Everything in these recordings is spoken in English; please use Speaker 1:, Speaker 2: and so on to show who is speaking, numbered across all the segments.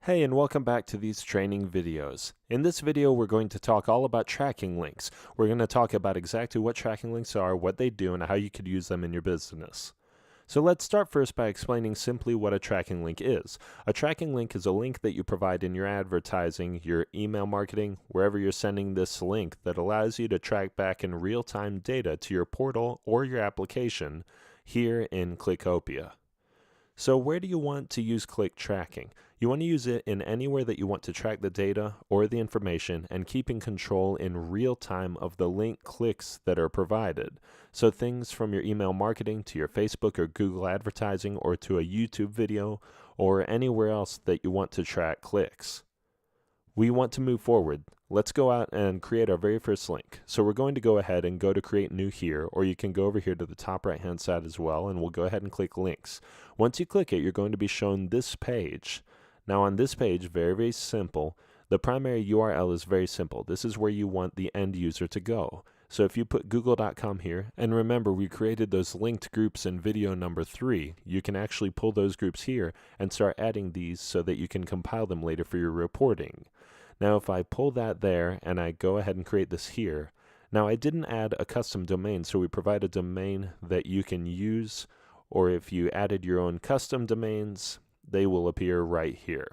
Speaker 1: Hey, and welcome back to these training videos. In this video, we're going to talk all about tracking links. We're going to talk about exactly what tracking links are, what they do, and how you could use them in your business. So let's start first by explaining simply what a tracking link is. A tracking link is a link that you provide in your advertising, your email marketing, wherever you're sending this link that allows you to track back in real-time data to your portal or your application here in Clickopia. So where do you want to use click tracking? You want to use it in anywhere that you want to track the data or the information and keeping control in real time of the link clicks that are provided. So things from your email marketing to your Facebook or Google advertising or to a YouTube video or anywhere else that you want to track clicks. We want to move forward. Let's go out and create our very first link. So we're going to go ahead and go to create new here, or you can go over here to the top right hand side as well, and we'll go ahead and click links. Once you click it, you're going to be shown this page. Now on this page, very simple, the primary URL is very simple. This is where you want the end user to go. So if you put google.com here, and remember we created those linked groups in video number 3, you can actually pull those groups here and start adding these so that you can compile them later for your reporting. Now if I pull that there and I go ahead and create this here, now I didn't add a custom domain, so we provide a domain that you can use, or if you added your own custom domains, they will appear right here.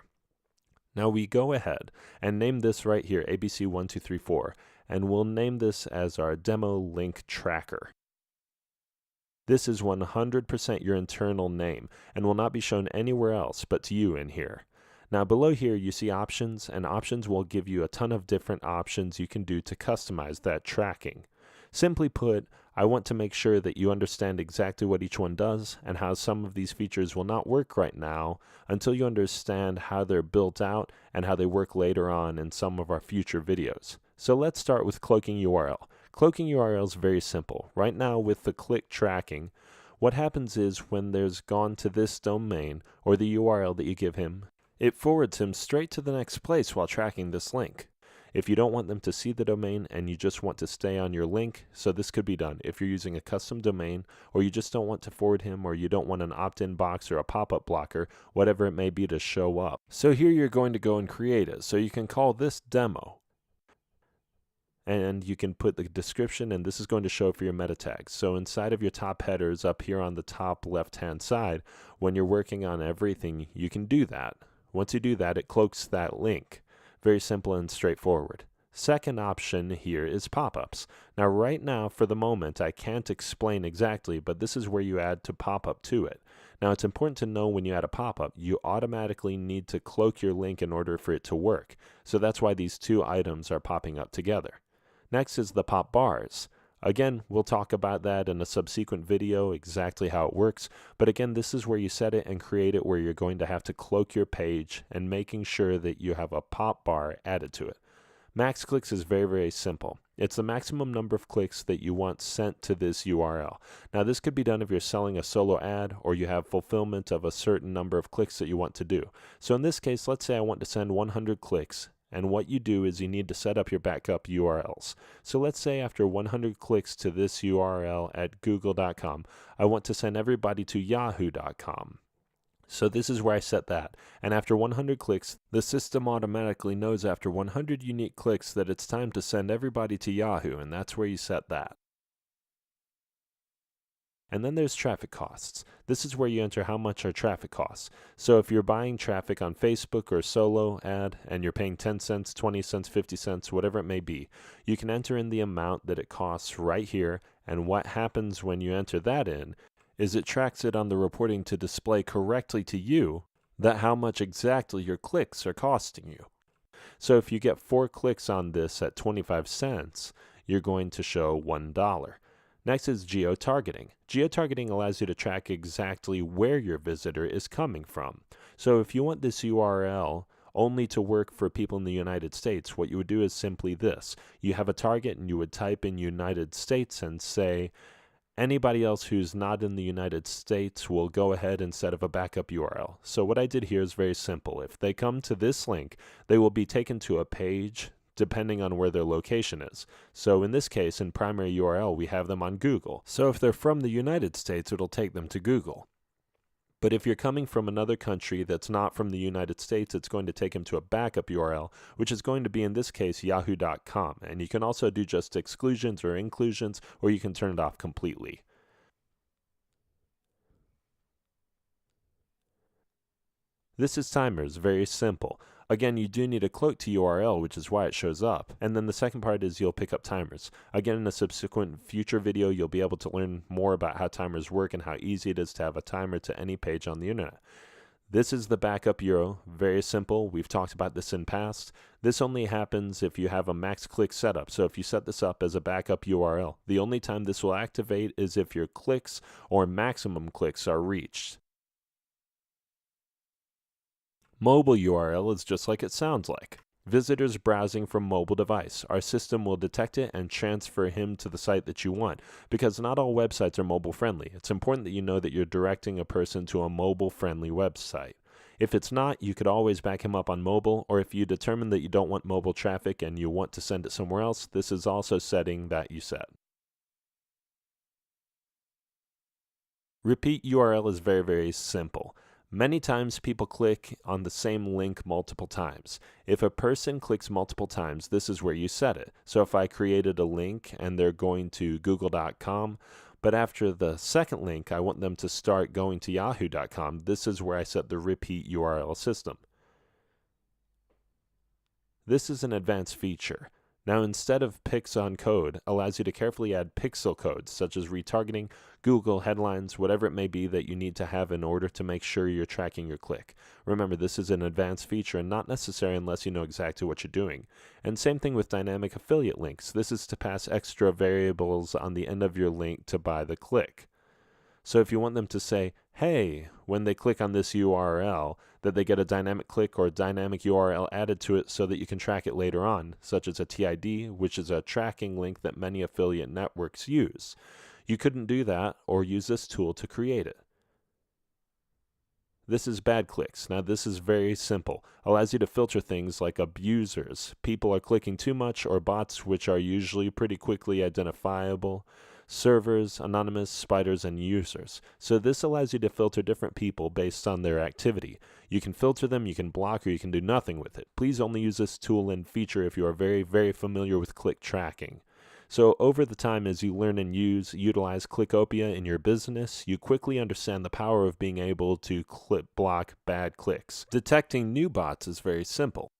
Speaker 1: Now we go ahead and name this right here ABC1234, and we'll name this as our demo link tracker. This is 100% your internal name and will not be shown anywhere else but to you in here. Now below here you see options, and options will give you a ton of different options you can do to customize that tracking. Simply put, I want to make sure that you understand exactly what each one does and how some of these features will not work right now until you understand how they're built out and how they work later on in some of our future videos. So let's start with cloaking URL. Cloaking URL is very simple. Right now with the click tracking, what happens is when there's gone to this domain or the URL that you give him, it forwards him straight to the next place while tracking this link. If you don't want them to see the domain and you just want to stay on your link, so this could be done if you're using a custom domain, or you just don't want to forward him, or you don't want an opt-in box or a pop-up blocker, whatever it may be, to show up. So here you're going to go and create it. So you can call this demo, and you can put the description, and this is going to show for your meta tags. So inside of your top headers up here on the top left-hand side, when you're working on everything, you can do that. Once you do that, it cloaks that link. Very simple and straightforward. Second option here is pop-ups. Now right now, for the moment, I can't explain exactly, but this is where you add to pop-up to it. Now it's important to know when you add a pop-up, you automatically need to cloak your link in order for it to work. So that's why these two items are popping up together. Next is the pop bars. Again, we'll talk about that in a subsequent video, exactly how it works. But again, this is where you set it and create it, where you're going to have to cloak your page and making sure that you have a pop bar added to it. Max clicks is very simple. It's the maximum number of clicks that you want sent to this URL. Now this could be done if you're selling a solo ad or you have fulfillment of a certain number of clicks that you want to do. So in this case, let's say I want to send 100 clicks. And what you do is you need to set up your backup URLs. So let's say after 100 clicks to this URL at google.com, I want to send everybody to yahoo.com. So this is where I set that. And after 100 clicks, the system automatically knows after 100 unique clicks that it's time to send everybody to Yahoo, and that's where you set that. And then there's traffic costs. This is where you enter how much our traffic costs. So if you're buying traffic on Facebook or solo ad and you're paying 10 cents, 20 cents, 50 cents, whatever it may be, you can enter in the amount that it costs right here. And what happens when you enter that in is it tracks it on the reporting to display correctly to you that how much exactly your clicks are costing you. So if you get 4 clicks on this at 25 cents, you're going to show $1. Next is geo-targeting. Geo-targeting allows you to track exactly where your visitor is coming from. So if you want this URL only to work for people in the United States, what you would do is simply this. You have a target and you would type in United States and say, anybody else who's not in the United States will go ahead instead of a backup URL. So what I did here is very simple. If they come to this link, they will be taken to a page depending on where their location is. So in this case, in primary URL, we have them on Google. So if they're from the United States, it'll take them to Google. But if you're coming from another country that's not from the United States, it's going to take him to a backup URL, which is going to be, in this case, yahoo.com. And you can also do just exclusions or inclusions, or you can turn it off completely. This is timers, very simple. Again, you do need a cloak to URL, which is why it shows up. And then the second part is you'll pick up timers. Again, in a subsequent future video, you'll be able to learn more about how timers work and how easy it is to have a timer to any page on the internet. This is the backup URL, very simple. We've talked about this in past. This only happens if you have a max click setup. So if you set this up as a backup URL, the only time this will activate is if your clicks or maximum clicks are reached. Mobile URL is just like it sounds like. Visitors browsing from mobile device. Our system will detect it and transfer him to the site that you want, because not all websites are mobile friendly. It's important that you know that you're directing a person to a mobile friendly website. If it's not, you could always back him up on mobile, or if you determine that you don't want mobile traffic and you want to send it somewhere else, this is also setting that you set. Repeat URL is very, very simple. Many times people click on the same link multiple times. If a person clicks multiple times, this is where you set it. So if I created a link and they're going to google.com, but after the second link, I want them to start going to yahoo.com, this is where I set the repeat URL system. This is an advanced feature. Now, instead of pix on code, allows you to carefully add pixel codes, such as retargeting, Google headlines, whatever it may be that you need to have in order to make sure you're tracking your click. Remember, this is an advanced feature and not necessary unless you know exactly what you're doing. And same thing with dynamic affiliate links. This is to pass extra variables on the end of your link to buy the click. So if you want them to say, hey, when they click on this URL, that they get a dynamic click or a dynamic URL added to it so that you can track it later on, such as a TID, which is a tracking link that many affiliate networks use. You couldn't do that or use this tool to create it. This is bad clicks. Now this is very simple. Allows you to filter things like abusers. People are clicking too much, or bots, which are usually pretty quickly identifiable. Servers, anonymous, spiders, and users. So this allows you to filter different people based on their activity. You can filter them, you can block, or you can do nothing with it. Please only use this tool and feature if you are very, very familiar with click tracking. So over the time, as you learn and utilize Clickopia in your business, you quickly understand the power of being able to block bad clicks. Detecting new bots is very simple.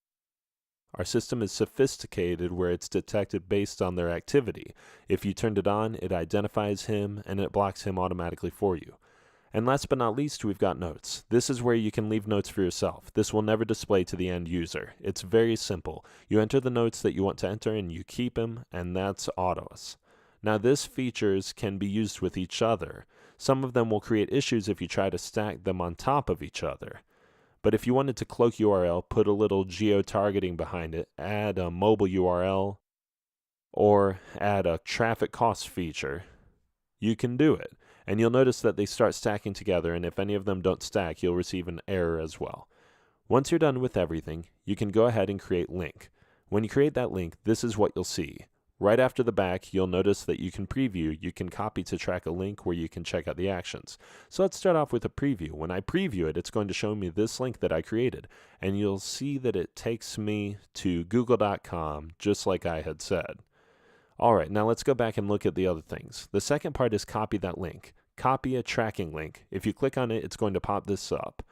Speaker 1: Our system is sophisticated where it's detected based on their activity. If you turned it on, it identifies him and it blocks him automatically for you. And last but not least, we've got notes. This is where you can leave notes for yourself. This will never display to the end user. It's very simple. You enter the notes that you want to enter and you keep them, and that's autos. Now this features can be used with each other. Some of them will create issues if you try to stack them on top of each other. But if you wanted to cloak URL, put a little geo-targeting behind it, add a mobile URL, or add a traffic cost feature, you can do it. And you'll notice that they start stacking together, and if any of them don't stack, you'll receive an error as well. Once you're done with everything, you can go ahead and create link. When you create that link, this is what you'll see. Right after the back, you'll notice that you can preview. You can copy to track a link where you can check out the actions. So let's start off with a preview. When I preview it, it's going to show me this link that I created. And you'll see that it takes me to google.com, just like I had said. All right, now let's go back and look at the other things. The second part is copy that link. Copy a tracking link. If you click on it, it's going to pop this up,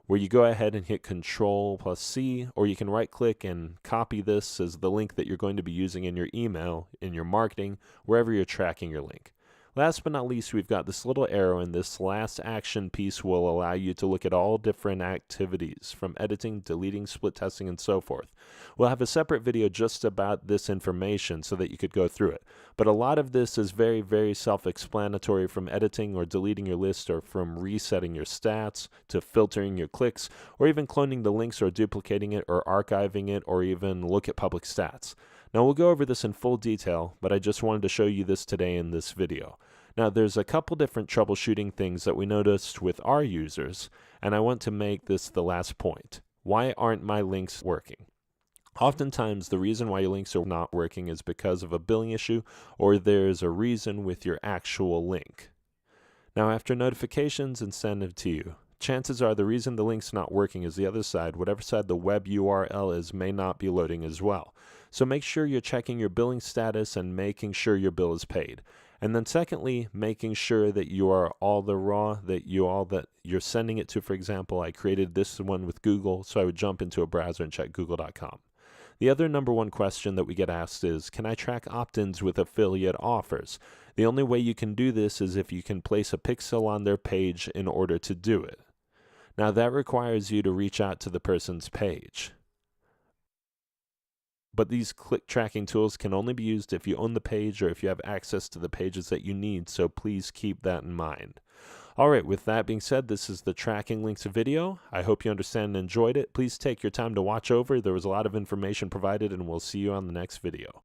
Speaker 1: where you go ahead and hit Control+C, or you can right-click and copy this as the link that you're going to be using in your email, in your marketing, wherever you're tracking your link. Last but not least, we've got this little arrow, and this last action piece will allow you to look at all different activities, from editing, deleting, split testing, and so forth. We'll have a separate video just about this information so that you could go through it. But a lot of this is very, very self-explanatory, from editing or deleting your list, or from resetting your stats, to filtering your clicks, or even cloning the links or duplicating it or archiving it, or even look at public stats. Now we'll go over this in full detail, but I just wanted to show you this today in this video. Now there's a couple different troubleshooting things that we noticed with our users, and I want to make this the last point. Why aren't my links working? Oftentimes the reason why your links are not working is because of a billing issue, or there's a reason with your actual link. Now after notifications and send it to you, chances are the reason the link's not working is the other side, whatever side the web URL is, may not be loading as well. So make sure you're checking your billing status and making sure your bill is paid. And then secondly, making sure that you are all the raw, that you're sending it to. For example, I created this one with Google, so I would jump into a browser and check google.com. The other number one question that we get asked is, can I track opt-ins with affiliate offers? The only way you can do this is if you can place a pixel on their page in order to do it. Now that requires you to reach out to the person's page. But these click tracking tools can only be used if you own the page or if you have access to the pages that you need, so please keep that in mind. Alright, with that being said, this is the tracking links video. I hope you understand and enjoyed it. Please take your time to watch over. There was a lot of information provided, and we'll see you on the next video.